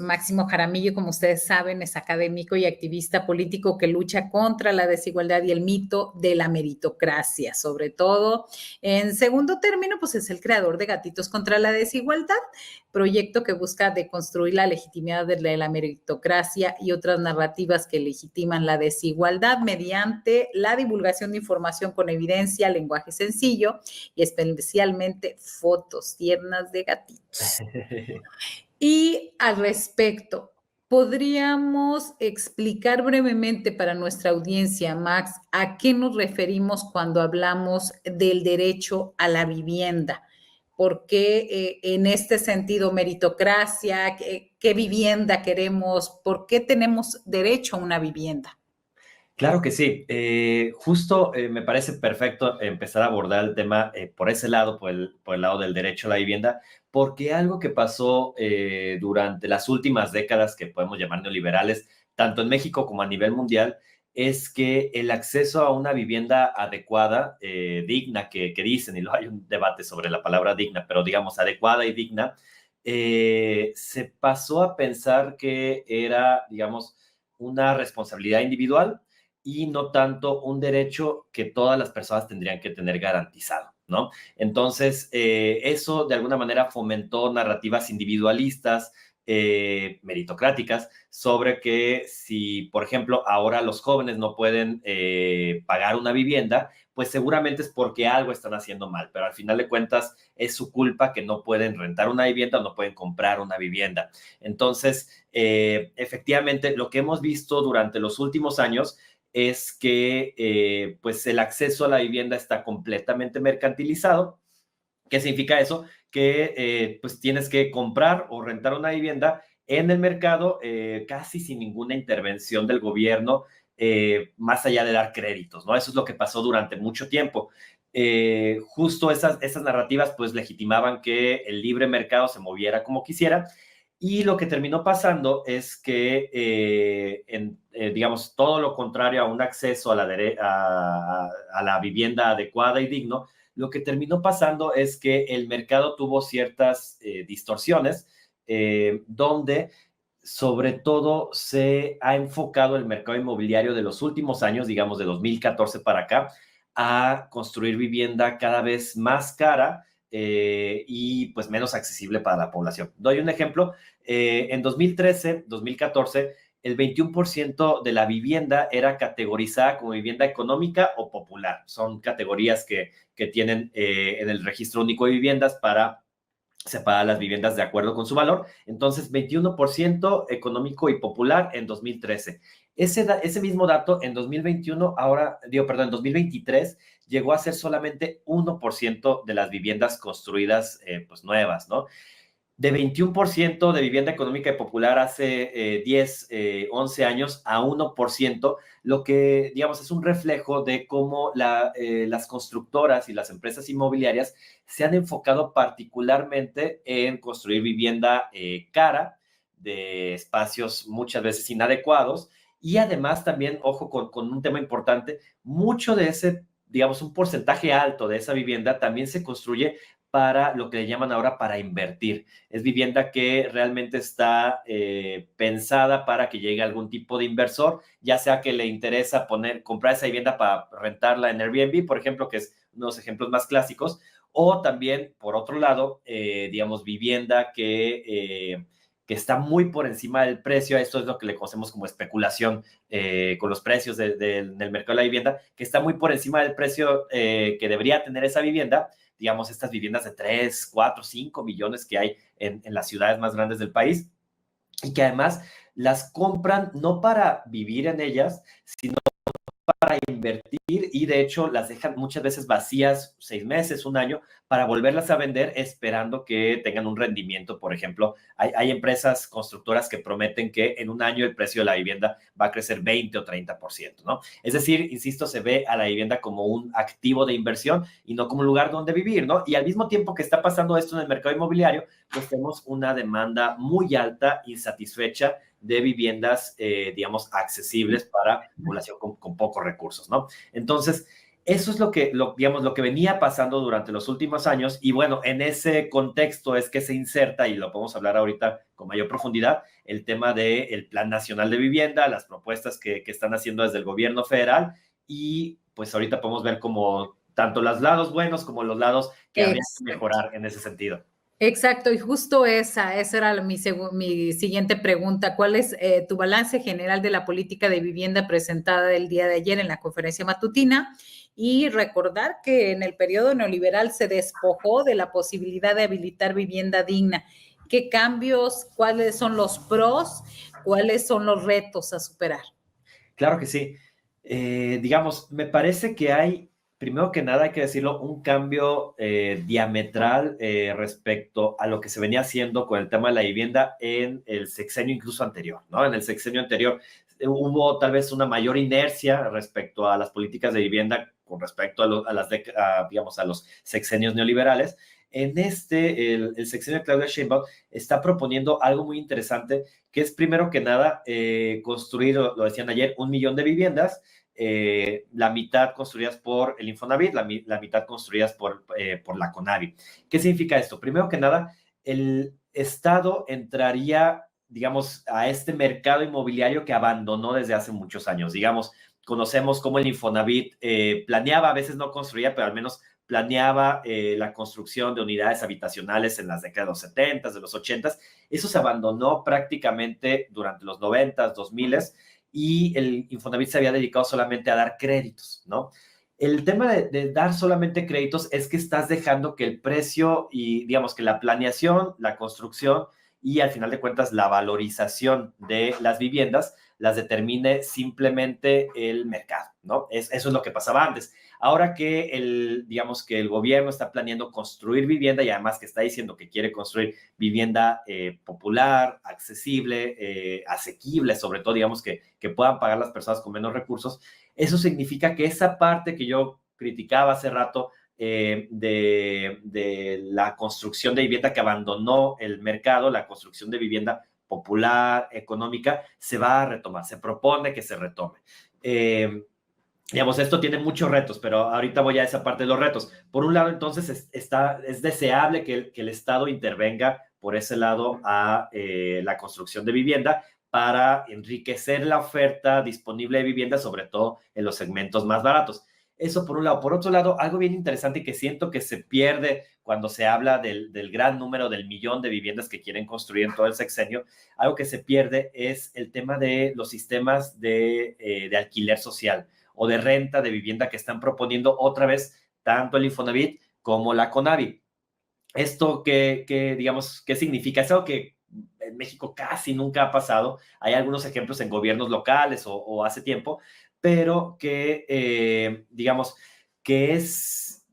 Máximo Jaramillo, como ustedes saben, es académico y activista político que lucha contra la desigualdad y el mito de la meritocracia, sobre todo. En segundo término, pues es el creador de Gatitos contra la Desigualdad, proyecto que busca deconstruir la legitimidad de la meritocracia y otras narrativas que legitiman la desigualdad mediante la divulgación de información con evidencia, lenguaje sencillo y especialmente fotos tiernas de gatitos. Y al respecto, ¿podríamos explicar brevemente para nuestra audiencia, Max, a qué nos referimos cuando hablamos del derecho a la vivienda? ¿Por qué en este sentido meritocracia? ¿Qué vivienda queremos? ¿Por qué tenemos derecho a una vivienda? Claro que sí. Justo me parece perfecto empezar a abordar el tema por ese lado, por el lado del derecho a la vivienda, porque algo que pasó durante las últimas décadas, que podemos llamar neoliberales, tanto en México como a nivel mundial, es que el acceso a una vivienda adecuada, digna, que dicen, y luego hay un debate sobre la palabra digna, pero digamos adecuada y digna, se pasó a pensar que era, digamos, una responsabilidad individual y no tanto un derecho que todas las personas tendrían que tener garantizado, ¿no? Entonces, eso de alguna manera fomentó narrativas individualistas, meritocráticas, sobre que si, por ejemplo, ahora los jóvenes no pueden pagar una vivienda, pues seguramente es porque algo están haciendo mal, pero al final de cuentas es su culpa que no pueden rentar una vivienda o no pueden comprar una vivienda. Entonces, efectivamente, lo que hemos visto durante los últimos años es que pues el acceso a la vivienda está completamente mercantilizado. ¿Qué significa eso? Que pues tienes que comprar o rentar una vivienda en el mercado casi sin ninguna intervención del gobierno, más allá de dar créditos, ¿no? Eso es lo que pasó durante mucho tiempo. Justo esas narrativas pues legitimaban que el libre mercado se moviera como quisiera, y lo que terminó pasando es que, digamos, todo lo contrario a un acceso a la vivienda adecuada y digno, lo que terminó pasando es que el mercado tuvo ciertas distorsiones, donde sobre todo se ha enfocado el mercado inmobiliario de los últimos años, digamos de 2014 para acá, a construir vivienda cada vez más cara y pues menos accesible para la población. Doy un ejemplo. En 2013, 2014, el 21% de la vivienda era categorizada como vivienda económica o popular. Son categorías que tienen en el registro único de viviendas para separar las viviendas de acuerdo con su valor. Entonces, 21% económico y popular en 2013. Ese mismo dato en 2021, en 2023, llegó a ser solamente 1% de las viviendas construidas pues nuevas, ¿no? De 21% de vivienda económica y popular hace 10, 11 años a 1%, lo que, digamos, es un reflejo de cómo las constructoras y las empresas inmobiliarias se han enfocado particularmente en construir vivienda cara, de espacios muchas veces inadecuados, y además también, ojo, con un tema importante, mucho de ese, digamos, un porcentaje alto de esa vivienda también se construye para lo que le llaman ahora para invertir. Es vivienda que realmente está pensada para que llegue algún tipo de inversor, ya sea que le interesa comprar esa vivienda para rentarla en Airbnb, por ejemplo, que es uno de los ejemplos más clásicos, o también, por otro lado, digamos, vivienda que está muy por encima del precio. Esto es lo que le conocemos como especulación con los precios del mercado de la vivienda, que está muy por encima del precio que debería tener esa vivienda, digamos, estas viviendas de 3, 4, 5 millones que hay en las ciudades más grandes del país, y que además las compran no para vivir en ellas, sino para invertir, y de hecho las dejan muchas veces vacías 6 meses, un año, para volverlas a vender esperando que tengan un rendimiento. Por ejemplo, hay empresas constructoras que prometen que en un año el precio de la vivienda va a crecer 20 o 30%, ¿no? Es decir, insisto, se ve a la vivienda como un activo de inversión y no como un lugar donde vivir, ¿no? Y al mismo tiempo que está pasando esto en el mercado inmobiliario, pues tenemos una demanda muy alta, insatisfecha, de viviendas, digamos, accesibles para población con pocos recursos, ¿no? Entonces, Eso es digamos, lo que venía pasando durante los últimos años y bueno, en ese contexto es que se inserta, y lo podemos hablar ahorita con mayor profundidad, el tema del Plan Nacional de Vivienda, las propuestas que están haciendo desde el gobierno federal y pues ahorita podemos ver como tanto los lados buenos como los lados que habría que Exacto. mejorar en ese sentido. Exacto, y justo esa era mi siguiente pregunta. ¿Cuál es tu balance general de la política de vivienda presentada el día de ayer en la conferencia matutina? Y recordar que en el periodo neoliberal se despojó de la posibilidad de habilitar vivienda digna. ¿Qué cambios, cuáles son los pros, cuáles son los retos a superar? Claro que sí. Digamos, me parece que hay, primero que nada, hay que decirlo, un cambio diametral respecto a lo que se venía haciendo con el tema de la vivienda en el sexenio incluso anterior, ¿no? En el sexenio anterior hubo tal vez una mayor inercia respecto a las políticas de vivienda con respecto digamos, a los sexenios neoliberales. En el sexenio de Claudia Sheinbaum está proponiendo algo muy interesante que es primero que nada construir, lo decían ayer, 1 millón de viviendas, la mitad construidas por el Infonavit, la mitad construidas por la CONAVI. ¿Qué significa esto? Primero que nada, el Estado entraría, digamos, a este mercado inmobiliario que abandonó desde hace muchos años. Digamos, conocemos cómo el Infonavit planeaba, a veces no construía, pero al menos planeaba la construcción de unidades habitacionales en las décadas de los 70, de los 80. Eso se abandonó prácticamente durante los 90, 2000 y el Infonavit se había dedicado solamente a dar créditos, ¿no? El tema de dar solamente créditos es que estás dejando que el precio y, digamos, que la planeación, la construcción y al final de cuentas la valorización de las viviendas las determine simplemente el mercado, ¿no? Eso es lo que pasaba antes. Ahora que digamos que el gobierno está planeando construir vivienda y además que está diciendo que quiere construir vivienda popular, accesible, asequible, sobre todo, digamos, que puedan pagar las personas con menos recursos, eso significa que esa parte que yo criticaba hace rato de la construcción de vivienda que abandonó el mercado, la construcción de vivienda popular, económica, se va a retomar, se propone que se retome. Digamos, esto tiene muchos retos, pero ahorita voy a esa parte de los retos. Por un lado, entonces, es deseable que el Estado intervenga por ese lado a la construcción de vivienda para enriquecer la oferta disponible de vivienda, sobre todo en los segmentos más baratos. Eso por un lado. Por otro lado, algo bien interesante y que siento que se pierde cuando se habla del gran número, del millón de viviendas que quieren construir en todo el sexenio, algo que se pierde es el tema de los sistemas de alquiler social o de renta de vivienda que están proponiendo otra vez tanto el Infonavit como la CONAVI. ¿Esto digamos, qué significa? Es algo que en México casi nunca ha pasado. Hay algunos ejemplos en gobiernos locales o hace tiempo, pero digamos, que es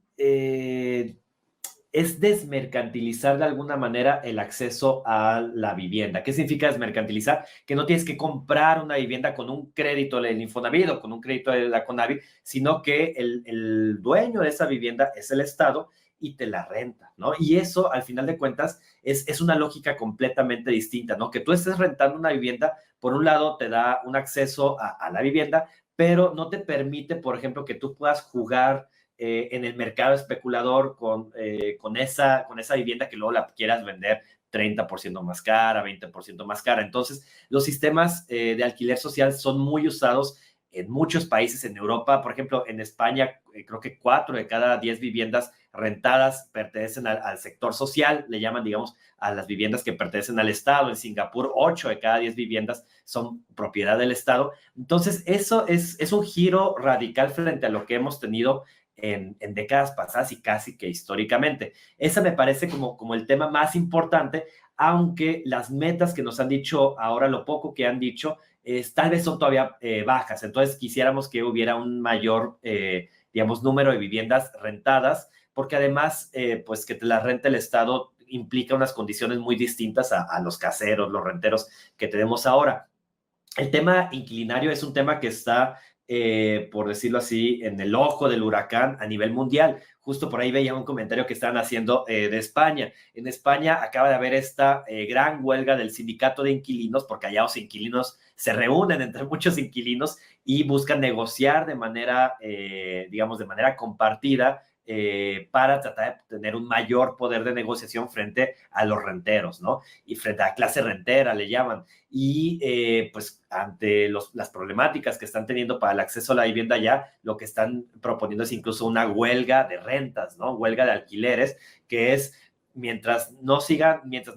desmercantilizar de alguna manera el acceso a la vivienda. ¿Qué significa desmercantilizar? Que no tienes que comprar una vivienda con un crédito del Infonavit o con un crédito de la CONAVI, sino que el dueño de esa vivienda es el Estado y te la renta, ¿no? Y eso, al final de cuentas, es una lógica completamente distinta, ¿no? Que tú estés rentando una vivienda, por un lado, te da un acceso a la vivienda, pero no te permite, por ejemplo, que tú puedas jugar en el mercado especulador con esa vivienda que luego la quieras vender 30% más cara, 20% más cara. Entonces, los sistemas de alquiler social son muy usados en muchos países en Europa. Por ejemplo, en España, creo que 4 de cada 10 viviendas rentadas pertenecen al sector social, le llaman, digamos, a las viviendas que pertenecen al Estado. En Singapur, 8 de cada 10 viviendas son propiedad del Estado. Entonces, eso es un giro radical frente a lo que hemos tenido en décadas pasadas y casi que históricamente. Esa me parece como el tema más importante, aunque las metas que nos han dicho ahora, lo poco que han dicho, tal vez son todavía bajas. Entonces, quisiéramos que hubiera un mayor, digamos, número de viviendas rentadas, porque además, pues que te las rente el Estado implica unas condiciones muy distintas a los caseros, los renteros que tenemos ahora. El tema inquilinario es un tema que está por decirlo así, en el ojo del huracán a nivel mundial. Justo por ahí veía un comentario que estaban haciendo de España. En España acaba de haber esta gran huelga del sindicato de inquilinos, porque allá los inquilinos se reúnen entre muchos inquilinos y buscan negociar de manera, digamos, de manera compartida para tratar de tener un mayor poder de negociación frente a los renteros, ¿no? Y frente a la clase rentera, le llaman. Y pues ante las problemáticas que están teniendo para el acceso a la vivienda ya, lo que están proponiendo es incluso una huelga de rentas, ¿no? Huelga de alquileres, que es mientras no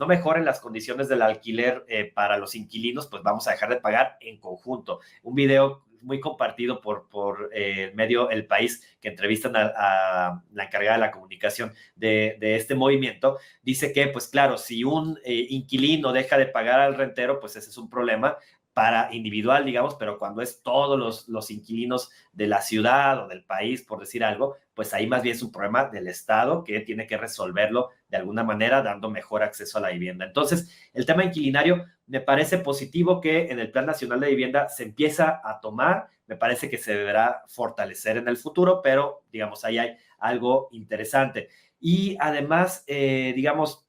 mejoren las condiciones del alquiler para los inquilinos, pues vamos a dejar de pagar en conjunto. Un video muy compartido por el medio El País, que entrevistan a la encargada de la comunicación de este movimiento, dice que, pues claro, si un inquilino deja de pagar al rentero, pues ese es un problema para individual, digamos, pero cuando es todos los inquilinos de la ciudad o del país, por decir algo, pues ahí más bien es un problema del Estado que tiene que resolverlo de alguna manera dando mejor acceso a la vivienda. Entonces, el tema inquilinario me parece positivo que en el Plan Nacional de Vivienda se empieza a tomar, me parece que se deberá fortalecer en el futuro, pero digamos, ahí hay algo interesante. Y además, digamos,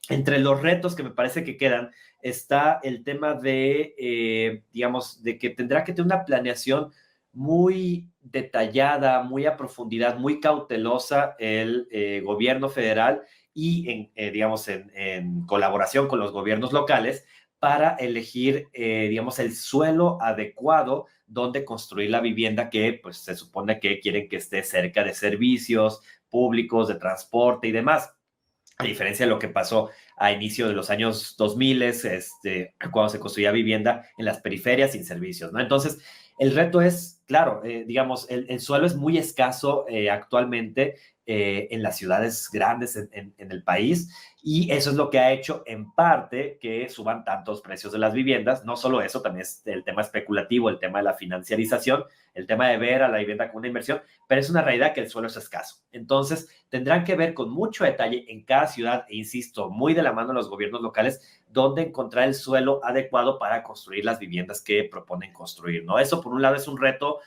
entre los retos que me parece que quedan está el tema de, digamos, de que tendrá que tener una planeación muy detallada, muy a profundidad, muy cautelosa el gobierno federal y, digamos, en colaboración con los gobiernos locales para elegir, digamos, el suelo adecuado donde construir la vivienda que, pues, se supone que quieren que esté cerca de servicios públicos, de transporte y demás. A diferencia de lo que pasó a inicio de los años 2000, cuando se construía vivienda en las periferias sin servicios, ¿no? Entonces, el reto es, claro, digamos, el suelo es muy escaso actualmente en las ciudades grandes en el país y eso es lo que ha hecho en parte que suban tantos precios de las viviendas. No solo eso, también es el tema especulativo, el tema de la financiarización, el tema de ver a la vivienda como una inversión, pero es una realidad que el suelo es escaso. Entonces, tendrán que ver con mucho detalle en cada ciudad, e insisto, muy de la mano de los gobiernos locales, dónde encontrar el suelo adecuado para construir las viviendas que proponen construir, ¿no? Eso, por un lado, es un reto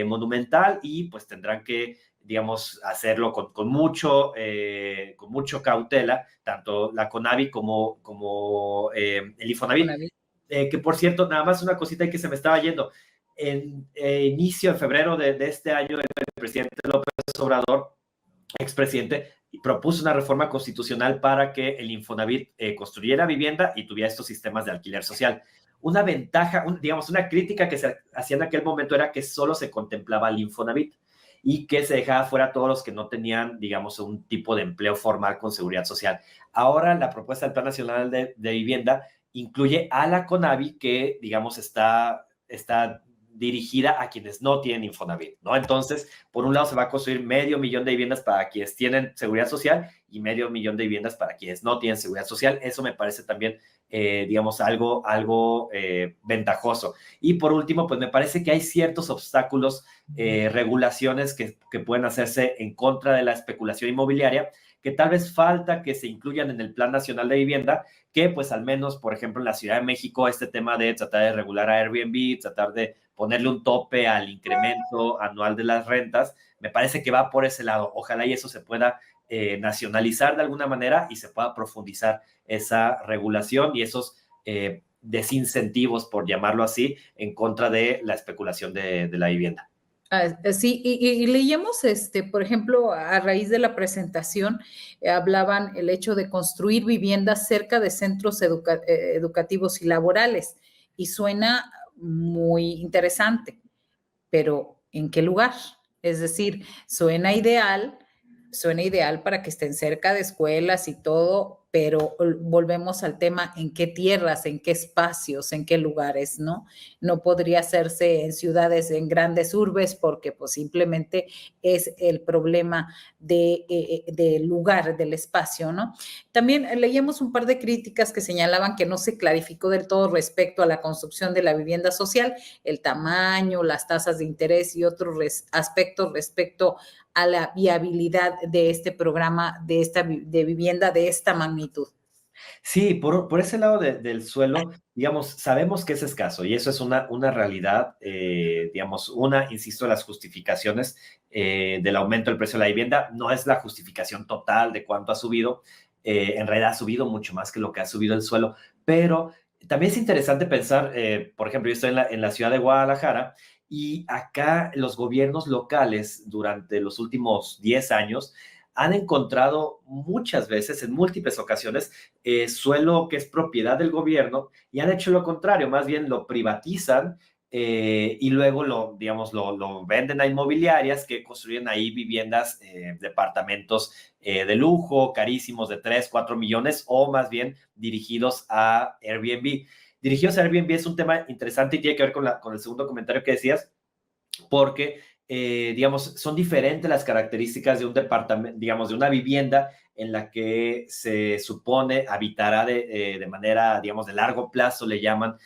monumental y pues tendrán que, digamos, hacerlo con mucho cautela, tanto la CONAVI como el Infonavit. Que por cierto, nada más una cosita que se me estaba yendo. En inicio de febrero de este año, el presidente López Obrador, expresidente, propuso una reforma constitucional para que el Infonavit construyera vivienda y tuviera estos sistemas de alquiler social. Una ventaja, digamos, una crítica que se hacía en aquel momento era que solo se contemplaba el Infonavit y que se dejaba fuera a todos los que no tenían, digamos, un tipo de empleo formal con seguridad social. Ahora la propuesta del Plan Nacional de Vivienda incluye a la CONAVI que, digamos, está dirigida a quienes no tienen Infonavit, ¿no? Entonces, por un lado se va a construir 500,000 de viviendas para quienes tienen seguridad social y 500,000 de viviendas para quienes no tienen seguridad social. Eso me parece también, digamos, algo ventajoso. Y por último, pues me parece que hay ciertos obstáculos, regulaciones que pueden hacerse en contra de la especulación inmobiliaria, que tal vez falta que se incluyan en el Plan Nacional de Vivienda, que pues al menos, por ejemplo, en la Ciudad de México, este tema de tratar de regular a Airbnb, tratar de ponerle un tope al incremento anual de las rentas, me parece que va por ese lado. Ojalá y eso se pueda nacionalizar de alguna manera y se pueda profundizar esa regulación y esos desincentivos, por llamarlo así, en contra de la especulación de la vivienda. Sí, y leíamos, por ejemplo, a raíz de la presentación, hablaban el hecho de construir viviendas cerca de centros educativos y laborales, y suena muy interesante, pero ¿en qué lugar? Es decir, suena ideal para que estén cerca de escuelas y todo, pero volvemos al tema, ¿en qué tierras, en qué espacios, en qué lugares, no? No podría hacerse en ciudades, en grandes urbes, porque pues simplemente es el problema del lugar, del espacio, ¿no? También leíamos un par de críticas que señalaban que no se clarificó del todo respecto a la construcción de la vivienda social, el tamaño, las tasas de interés y otros aspectos respecto a la viabilidad de este programa de vivienda de esta magnitud. Sí, por ese lado del suelo, digamos, sabemos que es escaso y eso es una realidad, digamos, insisto, las justificaciones del aumento del precio de la vivienda no es la justificación total de cuánto ha subido, en realidad ha subido mucho más que lo que ha subido el suelo, pero también es interesante pensar, por ejemplo, yo estoy en la ciudad de Guadalajara y acá los gobiernos locales durante los últimos 10 años han encontrado muchas veces, en múltiples ocasiones, suelo que es propiedad del gobierno y han hecho lo contrario, más bien lo privatizan y luego digamos, lo venden a inmobiliarias que construyen ahí viviendas, departamentos de lujo, carísimos de 3, 4 millones o más bien dirigidos a Airbnb. Dirigidos a Airbnb es un tema interesante y tiene que ver con el segundo comentario que decías, porque, digamos, son diferentes las características de un departamento, digamos, de una vivienda en la que se supone habitará de manera, digamos, de largo plazo, le llaman,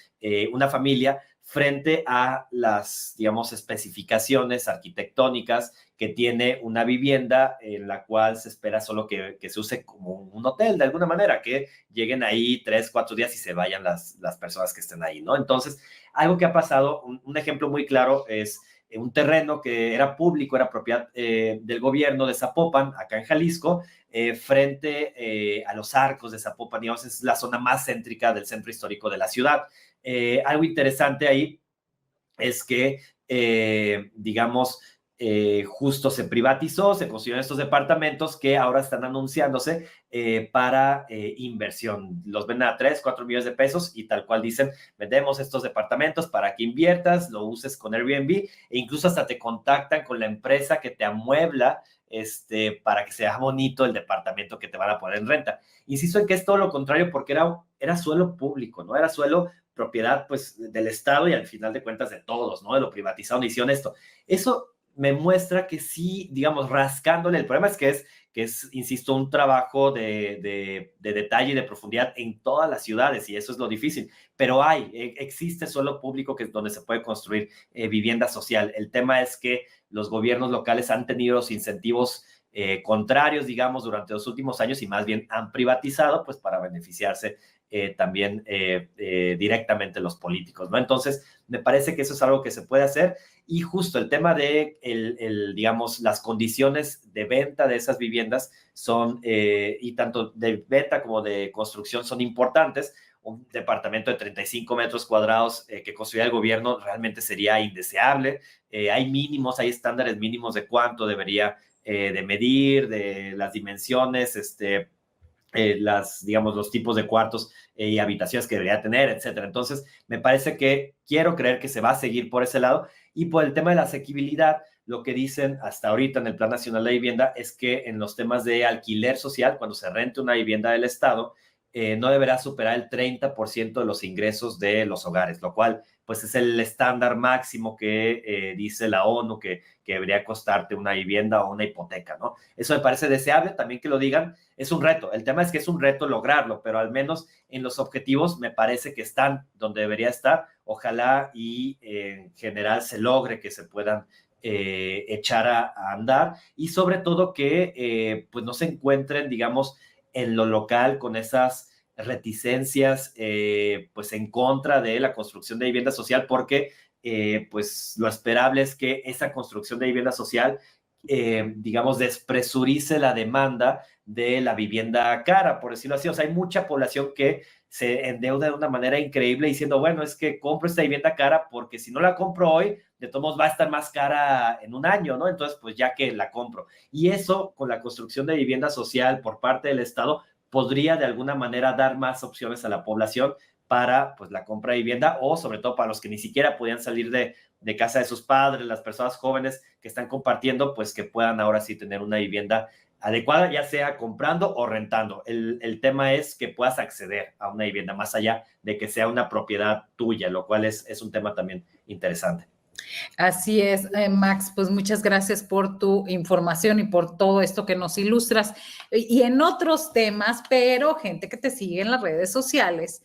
una familia, frente a las, digamos, especificaciones arquitectónicas que tiene una vivienda en la cual se espera solo que se use como un hotel, de alguna manera, que lleguen ahí 3, 4 días y se vayan las personas que estén ahí, ¿no? Entonces, algo que ha pasado, un ejemplo muy claro es un terreno que era público, era propiedad del gobierno de Zapopan, acá en Jalisco, frente a los Arcos de Zapopan, digamos, es la zona más céntrica del centro histórico de la ciudad. Algo interesante ahí es que, digamos, justo se privatizó, se construyeron estos departamentos que ahora están anunciándose para inversión. Los venden a 3, 4 millones de pesos y tal cual dicen, vendemos estos departamentos para que inviertas, lo uses con Airbnb e incluso hasta te contactan con la empresa que te amuebla para que sea bonito el departamento que te van a poner en renta. Insisto en que es todo lo contrario porque era suelo público, ¿no? Era suelo propiedad pues del Estado y al final de cuentas de todos, ¿no? De lo privatizado, hicieron esto. Eso me muestra que sí, digamos, rascándole, el problema es que es insisto, un trabajo de detalle y de profundidad en todas las ciudades y eso es lo difícil, pero existe suelo público que es donde se puede construir vivienda social. El tema es que los gobiernos locales han tenido los incentivos contrarios, digamos, durante los últimos años y más bien han privatizado, pues para beneficiarse también directamente los políticos, ¿no? Entonces, me parece que eso es algo que se puede hacer y justo el tema de, digamos, las condiciones de venta de esas viviendas son, y tanto de venta como de construcción son importantes. Un departamento de 35 metros cuadrados que construya el gobierno realmente sería indeseable. Hay mínimos, hay estándares mínimos de cuánto debería de medir, de las dimensiones, digamos, los tipos de cuartos y habitaciones que debería tener, etcétera. Entonces, me parece que quiero creer que se va a seguir por ese lado y por el tema de la asequibilidad, lo que dicen hasta ahorita en el Plan Nacional de Vivienda es que en los temas de alquiler social, cuando se rente una vivienda del Estado, no deberá superar el 30% de los ingresos de los hogares, lo cual pues es el estándar máximo que dice la ONU que debería costarte una vivienda o una hipoteca, ¿no? Eso me parece deseable, también que lo digan, es un reto. El tema es que es un reto lograrlo, pero al menos en los objetivos me parece que están donde debería estar. Ojalá y en general se logre que se puedan echar a andar y sobre todo que pues no se encuentren, digamos, en lo local con esas reticencias pues en contra de la construcción de vivienda social porque pues lo esperable es que esa construcción de vivienda social digamos, despresurice la demanda de la vivienda cara, por decirlo así. O sea, hay mucha población que se endeuda de una manera increíble diciendo, bueno, es que compro esta vivienda cara porque si no la compro hoy, de todos modos va a estar más cara en un año, ¿no? Entonces, pues ya que la compro. Y eso, con la construcción de vivienda social por parte del Estado, podría de alguna manera dar más opciones a la población para pues la compra de vivienda o sobre todo para los que ni siquiera podían salir de casa de sus padres, las personas jóvenes que están compartiendo, pues que puedan ahora sí tener una vivienda adecuada, ya sea comprando o rentando. El tema es que puedas acceder a una vivienda más allá de que sea una propiedad tuya, lo cual es un tema también interesante. Así es, Max, pues muchas gracias por tu información y por todo esto que nos ilustras. Y en otros temas, pero gente que te sigue en las redes sociales,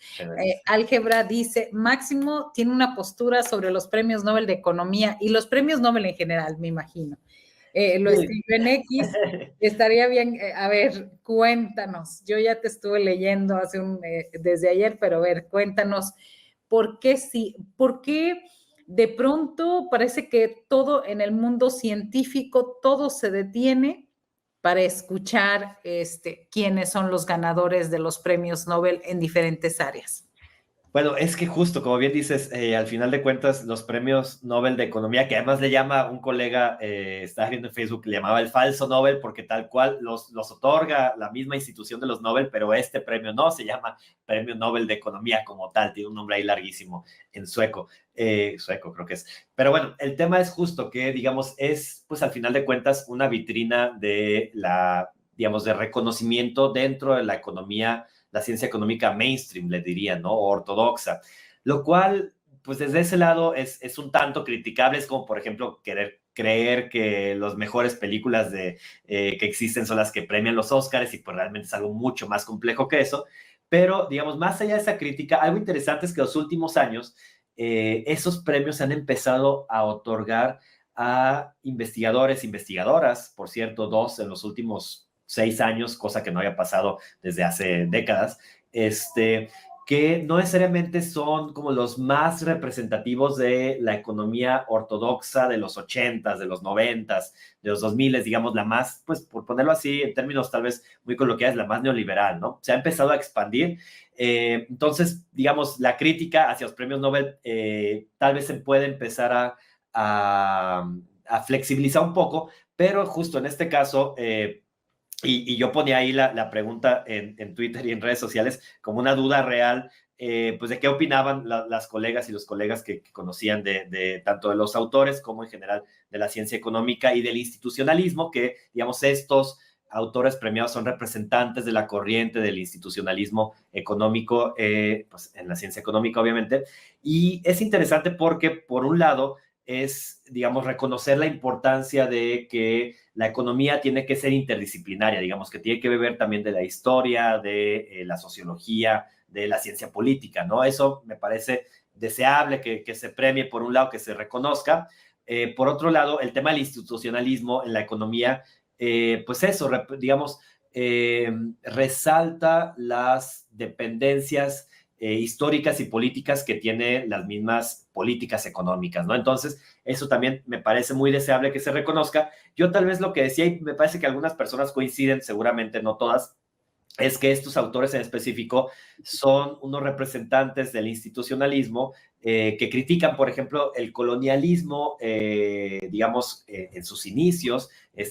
Álgebra dice, Máximo tiene una postura sobre los premios Nobel de Economía y los premios Nobel en general, me imagino. lo escribió en X. Estaría bien, a ver, cuéntanos. Yo ya te estuve leyendo desde ayer, pero a ver, cuéntanos, ¿por qué de pronto parece que todo en el mundo científico, todo se detiene para escuchar quiénes son los ganadores de los premios Nobel en diferentes áreas? Bueno, es que justo, como bien dices, al final de cuentas, los premios Nobel de Economía, que además le llama un colega, estaba viendo en Facebook, le llamaba el falso Nobel, porque tal cual los otorga la misma institución de los Nobel, pero este premio no, se llama Premio Nobel de Economía como tal, tiene un nombre ahí larguísimo en sueco, sueco creo que es. Pero bueno, el tema es justo que, digamos, es, pues al final de cuentas, una vitrina de digamos, de reconocimiento dentro de la economía, la ciencia económica mainstream, le diría, ¿no? O ortodoxa, lo cual, pues desde ese lado es un tanto criticable, es como, por ejemplo, querer creer que las mejores películas que existen son las que premian los Oscars y pues realmente es algo mucho más complejo que eso, pero digamos, más allá de esa crítica, algo interesante es que en los últimos años esos premios se han empezado a otorgar a investigadores, investigadoras, por cierto, 2 en los últimos 6 años, cosa que no había pasado desde hace décadas, que no necesariamente son como los más representativos de la economía ortodoxa de los 80s, de los 90s, de los 2000s, digamos, la más, pues por ponerlo así en términos tal vez muy coloquiales, la más neoliberal, ¿no? Se ha empezado a expandir. Entonces, digamos, la crítica hacia los premios Nobel tal vez se puede empezar a flexibilizar un poco, pero justo en este caso, y yo ponía ahí la pregunta en Twitter y en redes sociales como una duda real, pues de qué opinaban las colegas y los colegas que conocían tanto de los autores como en general de la ciencia económica y del institucionalismo, que digamos estos autores premiados son representantes de la corriente del institucionalismo económico, pues en la ciencia económica obviamente, y es interesante porque por un lado es, digamos, reconocer la importancia de que la economía tiene que ser interdisciplinaria, digamos, que tiene que beber también de la historia, de la sociología, de la ciencia política, ¿no? Eso me parece deseable que se premie, por un lado, que se reconozca. Por otro lado, el tema del institucionalismo en la economía, pues eso, digamos, resalta las dependencias históricas y políticas que tiene las mismas políticas económicas, ¿no? Entonces, eso también me parece muy deseable que se reconozca. Yo tal vez lo que decía, y me parece que algunas personas coinciden, seguramente no todas, es que estos autores en específico son unos representantes del institucionalismo que critican, por ejemplo, el colonialismo, digamos, en sus inicios,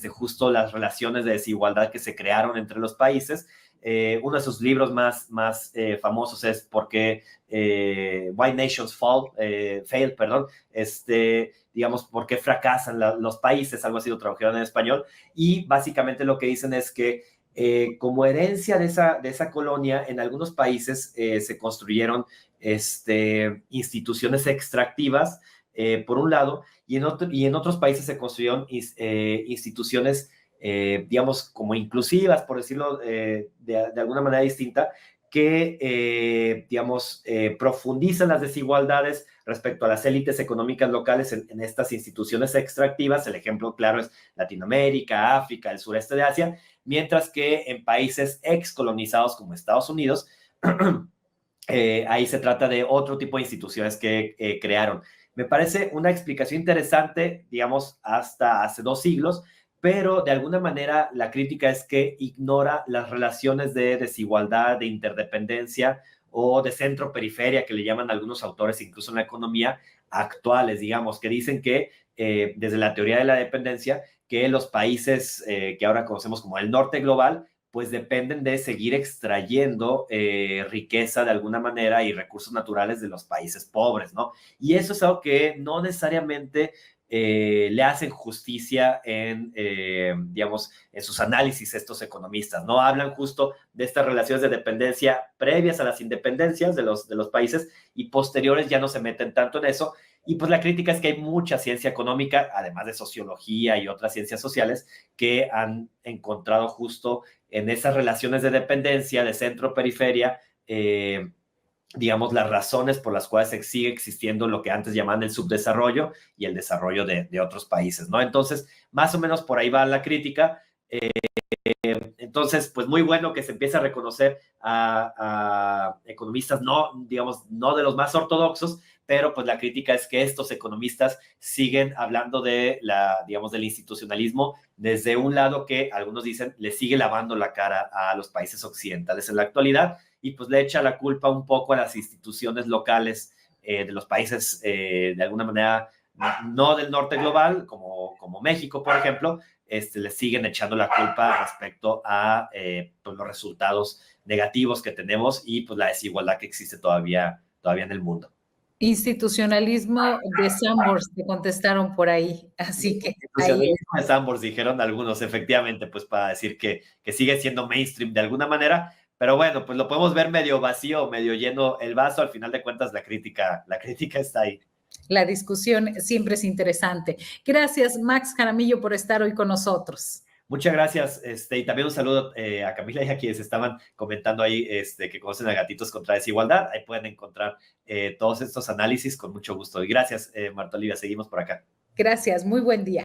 justo las relaciones de desigualdad que se crearon entre los países. Uno de sus libros más famosos es Why Nations Fail, perdón, digamos, por qué fracasan los países, algo así lo tradujeron en español, y básicamente lo que dicen es que como herencia de esa colonia, en algunos países se construyeron instituciones extractivas, por un lado, y en otros países se construyeron instituciones, digamos, como inclusivas, por decirlo de alguna manera distinta, que, digamos, profundizan las desigualdades respecto a las élites económicas locales en estas instituciones extractivas. El ejemplo claro es Latinoamérica, África, el sureste de Asia, mientras que en países excolonizados como Estados Unidos, ahí se trata de otro tipo de instituciones que crearon. Me parece una explicación interesante, digamos, hasta hace 2 siglos, pero de alguna manera la crítica es que ignora las relaciones de desigualdad, de interdependencia o de centro-periferia, que le llaman algunos autores, incluso en la economía, actuales, digamos, que dicen que desde la teoría de la dependencia, que los países que ahora conocemos como el norte global, pues dependen de seguir extrayendo riqueza de alguna manera y recursos naturales de los países pobres, ¿no? Y eso es algo que no necesariamente le hacen justicia digamos, en sus análisis estos economistas, ¿no? Hablan justo de estas relaciones de dependencia previas a las independencias de los países y posteriores ya no se meten tanto en eso. Y pues la crítica es que hay mucha ciencia económica, además de sociología y otras ciencias sociales, que han encontrado justo en esas relaciones de dependencia de centro-periferia, digamos, las razones por las cuales sigue existiendo lo que antes llamaban el subdesarrollo y el desarrollo de otros países, ¿no? Entonces, más o menos por ahí va la crítica. Entonces, pues muy bueno que se empiece a reconocer a economistas no, digamos, no de los más ortodoxos, pero pues la crítica es que estos economistas siguen hablando de digamos, del institucionalismo desde un lado que algunos dicen le sigue lavando la cara a los países occidentales en la actualidad y pues le echa la culpa un poco a las instituciones locales de los países de alguna manera no del norte global, como México, por ejemplo, le siguen echando la culpa respecto a pues, los resultados negativos que tenemos y pues la desigualdad que existe todavía en el mundo. Institucionalismo de Sambors, te contestaron por ahí, así que ahí es. Institucionalismo de Sambors, dijeron algunos, efectivamente, pues para decir que sigue siendo mainstream de alguna manera, pero bueno, pues lo podemos ver medio vacío, medio lleno el vaso, al final de cuentas la crítica está ahí. La discusión siempre es interesante. Gracias, Max Jaramillo, por estar hoy con nosotros. Muchas gracias, y también un saludo a Camila y a quienes estaban comentando ahí que conocen a Gatitos contra Desigualdad. Ahí pueden encontrar todos estos análisis con mucho gusto. Y gracias, Marta Olivia, seguimos por acá. Gracias, muy buen día.